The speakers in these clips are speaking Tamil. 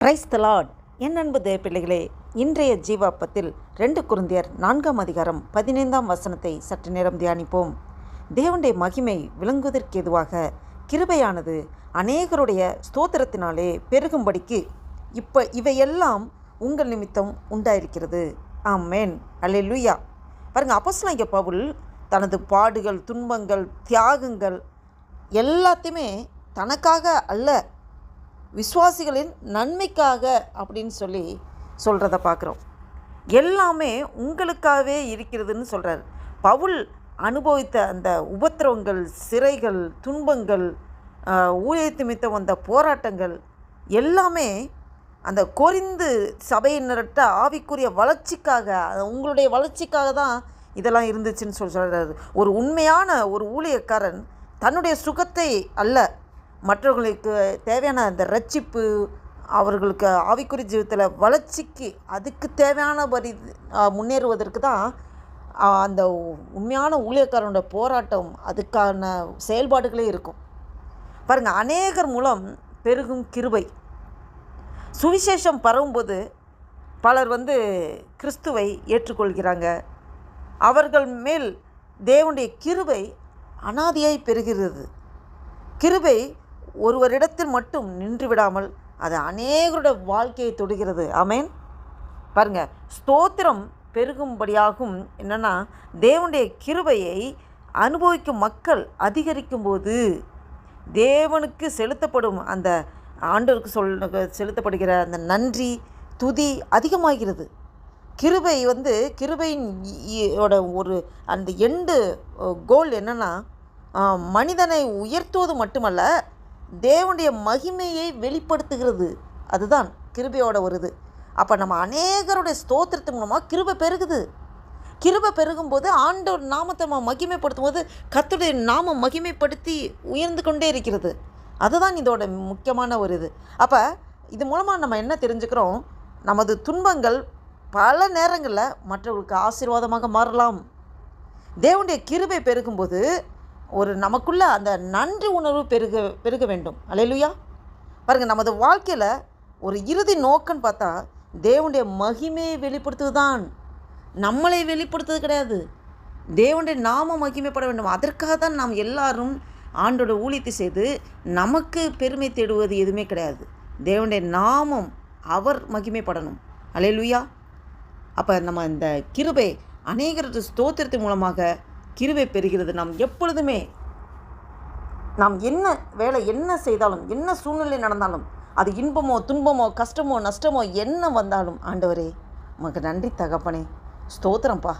Praise the Lord. என் அன்பு தேவப்பிள்ளைகளே, இன்றைய ஜீவாப்பத்தில் 2 கொரிந்தியர் 4ஆம் அதிகாரம் 15ஆம் வசனத்தை சற்று நேரம் தியானிப்போம். தேவனுடைய மகிமை விளங்குவதற்கு ஏதுவாக கிருபையானது அநேகருடைய ஸ்தோத்திரத்தினாலே பெருகும்படிக்கு இவையெல்லாம் உங்கள் நிமித்தம் உண்டாயிருக்கிறது. ஆமென், அல்லேலூயா. பாருங்கள், அப்போஸ்தலனாகிய பவுல் தனது பாடுகள், துன்பங்கள், தியாகங்கள் எல்லாத்தையுமே தனக்காக அல்ல, விசுவாசிகளின் நன்மைக்காக அப்படின்னு சொல்கிறத பார்க்குறோம். எல்லாமே உங்களுக்காகவே இருக்கிறதுன்னு சொல்கிறார். பவுல் அனுபவித்த அந்த உபத்திரவங்கள், சிறைகள், துன்பங்கள், ஊழியத்து நிமித்தம் வந்த போராட்டங்கள் எல்லாமே அந்த கொரிந்து சபையினர்கிட்ட ஆவிக்குரிய வளர்ச்சிக்காக, உங்களுடைய வளர்ச்சிக்காக தான் இதெல்லாம் இருந்துச்சுன்னு சொல்கிறார். ஒரு உண்மையான ஒரு ஊழியக்காரன் தன்னுடைய சுகத்தை அல்ல, மற்றவர்களுக்கு தேவையான அந்த ரட்சிப்பு, அவர்களுக்கு ஆவிக்குரிய ஜீவிதத்தில் வளர்ச்சிக்கு, அதுக்கு தேவையானபடி முன்னேறுவதற்கு தான் அந்த உண்மையான ஊழியக்காரனோட போராட்டம், அதுக்கான செயல்பாடுகளே இருக்கும். பாருங்கள், அநேகர் மூலம் பெருகும் கிருபை. சுவிசேஷம் பரவும்போது பலர் கிறிஸ்துவை ஏற்றுக்கொள்கிறாங்க. அவர்கள் மேல் தேவனுடைய கிருபை அனாதியாய் பெறுகிறது. கிருபை ஒருவரிடத்தில் மட்டும் நின்று விடாமல் அது அநேகருடைய வாழ்க்கையை தொடுகிறது. ஆமென். பாருங்கள், ஸ்தோத்திரம் பெருகும்படியாகும். என்னென்னா, தேவனுடைய கிருபையை அனுபவிக்கும் மக்கள் அதிகரிக்கும்போது தேவனுக்கு செலுத்தப்படும் அந்த ஆண்டவருக்கு செலுத்தப்படுகிற அந்த நன்றி, துதி அதிகமாகிறது. கிருபை கிருபையின் ஒரு அந்த எண்டு கோல் என்னென்னா, மனிதனை உயர்த்துவது மட்டுமல்ல, தேவனுடைய மகிமையை வெளிப்படுத்துகிறது. அதுதான் கிருபையோட வருது. அப்போ நம்ம அநேகருடைய ஸ்தோத்திரத்தின் மூலமாக கிருபை பெருகுது. கிருபை பெருகும்போது ஆண்டவர் நாமத்தை நம்ம மகிமைப்படுத்தும் போது கர்த்தருடைய நாமம் மகிமைப்படுத்தி உயர்ந்து கொண்டே இருக்கிறது. அதுதான் இதோட முக்கியமான ஒரு இது. அப்போ இது மூலமாக நம்ம என்ன தெரிஞ்சுக்கிறோம்? நமது துன்பங்கள் பல நேரங்களில் மற்றவர்களுக்கு ஆசீர்வாதமாக மாறலாம். தேவனுடைய கிருபை பெருகும்போது நமக்குள்ள அந்த நன்றி உணர்வு பெருக வேண்டும். அல்லேலூயா. பாருங்கள், நமது வாழ்க்கையில் ஒரு இறுதி நோக்கம்னு பார்த்தா தேவனுடைய மகிமையை வெளிப்படுத்துவது தான். நம்மளை வெளிப்படுத்துவது கிடையாது. தேவனுடைய நாமம் மகிமைப்பட வேண்டும். அதற்காக தான் நாம் எல்லாரும் ஆண்டோட ஊழியத்தை செய்து நமக்கு பெருமை தேடுவது எதுவுமே கிடையாது. தேவனுடைய நாமம் அவர் மகிமைப்படணும். அல்லேலூயா. அப்போ நம்ம இந்த கிருபை அநேகரது ஸ்தோத்திரத்தின் மூலமாக கிருபை பெறுகிறது. நாம் எப்பொழுதுமே நாம் என்ன வேலை என்ன செய்தாலும், என்ன சூழ்நிலை நடந்தாலும், அது இன்பமோ துன்பமோ கஷ்டமோ நஷ்டமோ என்ன வந்தாலும், ஆண்டவரே உமக்கு நன்றி தகப்பனே, ஸ்தோத்திரம்ப்பா,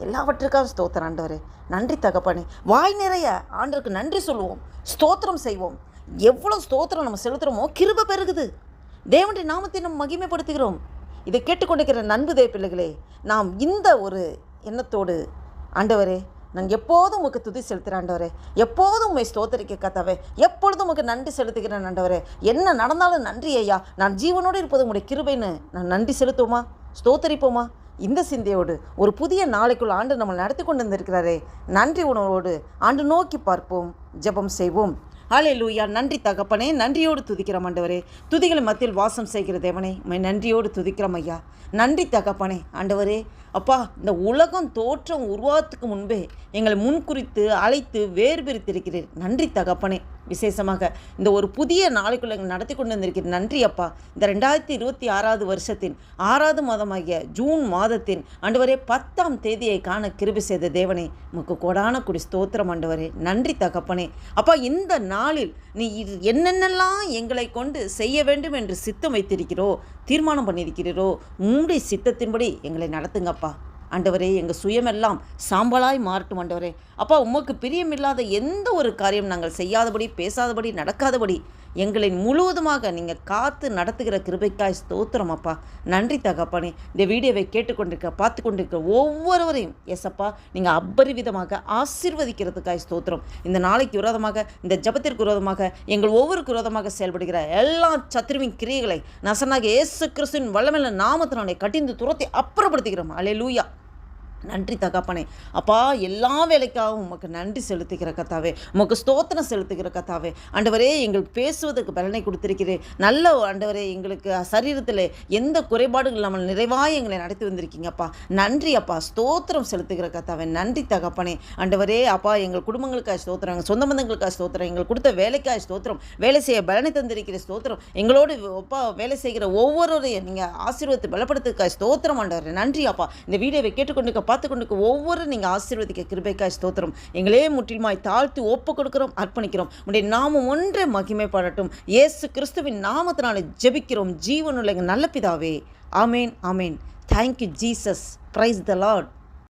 எல்லாவற்றுக்காக ஸ்தோத்திரம் ஆண்டவரே, நன்றி தகப்பனே. வாய் நிறைய ஆண்டவருக்கு நன்றி சொல்லுவோம், ஸ்தோத்திரம் செய்வோம். எவ்வளோ ஸ்தோத்திரம் நம்ம செலுத்துகிறோமோ கிருபை பெருகுது. தேவனுடைய நாமத்தை நம்ம மகிமைப்படுத்துகிறோம். இதை கேட்டுக்கொண்டிருக்கிற நண்பு தேவ பிள்ளைகளே, நாம் இந்த ஒரு எண்ணத்தோடு, ஆண்டவரே நான் எப்போதும் உமக்கு துதி செலுத்துகிறேன் ஆண்டவரே, எப்போதும் உண்மை ஸ்தோத்தரிக்க கத்தாவே, எப்பொழுதும் உமக்கு நன்றி செலுத்துகிறேன் ஆண்டவரே, என்ன நடந்தாலும் நன்றி ஐயா, நான் ஜீவனோடு இருப்பது உங்களுடைய கிருபைன்னு நான் நன்றி செலுத்துவோமா, ஸ்தோத்தரிப்போமா? இந்த சிந்தையோடு ஒரு புதிய நாளைக்குள் ஆண்டு நம்ம நடத்தி கொண்டு வந்திருக்கிறாரே, நன்றி உணர்வோடு ஆண்டு நோக்கி பார்ப்போம், ஜெபம் செய்வோம். ஹல்லேலூயா. நன்றி தகப்பனே, நன்றியோடு துதிக்கிறோம் ஆண்டவரே. துதிகளை மத்தியில் வாசம் செய்கிற தேவனே, நன்றியோடு துதிக்கிறோம் ஐயா. நன்றி தகப்பனே. ஆண்டவரே அப்பா, இந்த உலகம் தோற்றம் உருவாத்துக்கு முன்பே எங்களை முன்குறித்து அழைத்து வேறு பிரித்திருக்கிறீர். நன்றி தகப்பனே. விசேஷமாக இந்த ஒரு புதிய நாளைக்குள்ளே எங்கள் நடத்தி கொண்டு வந்திருக்கிறேன். நன்றி அப்பா. இந்த 2026 வருஷத்தின் 6வது மாதமாகிய ஜூன் மாதத்தின் ஆண்டவரே 10ஆம் தேதியை காண கிருபை செய்த தேவனே, உமக்கு கொடான குடி ஸ்தோத்திரம் ஆண்டவரே. நன்றி தகப்பனே. அப்பா, இந்த நாளில் நீ என்னென்னலாம் எங்களை கொண்டு செய்ய வேண்டும் என்று சித்தம் வைத்திருக்கிறோ, தீர்மானம் பண்ணியிருக்கிறீரோ, உங்களுடைய சித்தத்தின்படி எங்களை நடத்துங்கப்பா. ஆண்டவரே, எங்கள் சுயமெல்லாம் சாம்பலாய் மாறட்டும் ஆண்டவரே. அப்பா, உமக்கு பிரியமில்லாத எந்த ஒரு காரியம் நாங்கள் செய்யாதபடி, பேசாதபடி, நடக்காதபடி எங்களை முழுவதுமாக நீங்கள் காத்து நடத்துகிற கிருபைக்காய் ஸ்தோத்திரம் அப்பா. நன்றி தகப்பனே. இந்த வீடியோவை பார்த்து கொண்டிருக்க ஒவ்வொருவரையும் எஸ்அப்பா நீங்கள் அபரிவிதமாக ஆசீர்வதிக்கிறதுக்காய் ஸ்தோத்திரம். இந்த நாளைக்கு விரோதமாக, இந்த ஜபத்திற்கு விரோதமாக, எங்கள் ஒவ்வொருக்கு விரோதமாக செயல்படுகிற எல்லா சத்துருவின் கிரியைகளை நசனாக இயேசு கிறிஸ்துவின் வல்லமையுள்ள நாமத்தினாலே கட்டிந்து துரத்தி அப்புறப்படுத்துகிறோம். அல்லேலூயா. நன்றி தகப்பனே. அப்பா, எல்லா வேலைக்காகவும் உமக்கு நன்றி செலுத்துகிற கர்த்தாவே, உமக்கு ஸ்தோத்திரம் செலுத்துகிற கர்த்தாவே. ஆண்டவரே, எங்களுக்கு பேசுவதற்கு பலனை கொடுத்திருக்கிறேன். நல்ல ஆண்டவரே, எங்களுக்கு சரீரத்தில் எந்த குறைபாடுகள் இல்லாமல் நிறைவாய் எங்களை நடத்தி வந்திருக்கீங்கப்பா. நன்றி அப்பா, ஸ்தோத்திரம் செலுத்துகிற கர்த்தாவே. நன்றி தகப்பனே. ஆண்டவரே அப்பா, எங்கள் குடும்பங்களுக்காக ஸ்தோத்திரம், எங்கள் சொந்த பந்தங்களுக்காக ஸ்தோத்திரம், எங்களுக்கு கொடுத்த வேலைக்காக ஸ்தோத்திரம், வேலை செய்ய பலனை தந்திருக்கிற ஸ்தோத்திரம், எங்களோடு அப்பா வேலை செய்கிற ஒவ்வொருவரையும் நீங்கள் ஆசீர்வாதத்தை பலப்படுத்துக்காக ஸ்தோத்திரம் ஆண்டவரே. நன்றி அப்பா. இந்த வீடியோவை கேட்டுக்கொண்டு பார்த்து கொண்டு ஒவ்வொரு நீங்கள் ஆசீர்வதிக்க கிருபைக்காய் ஸ்தோத்திரம். எங்களே முற்றிலுமாய் தாழ்த்தி ஒப்பு கொடுக்கிறோம், அர்ப்பணிக்கிறோம். உடைய நாமம் ஒன்றே மகிமைப்படட்டும். இயேசு கிறிஸ்துவின் நாமத்தினாலே ஜெபிக்கிறோம் ஜீவனுள்ள எங்கள் நல்ல பிதாவே. ஆமேன், ஆமேன். Thank you Jesus. Praise the Lord.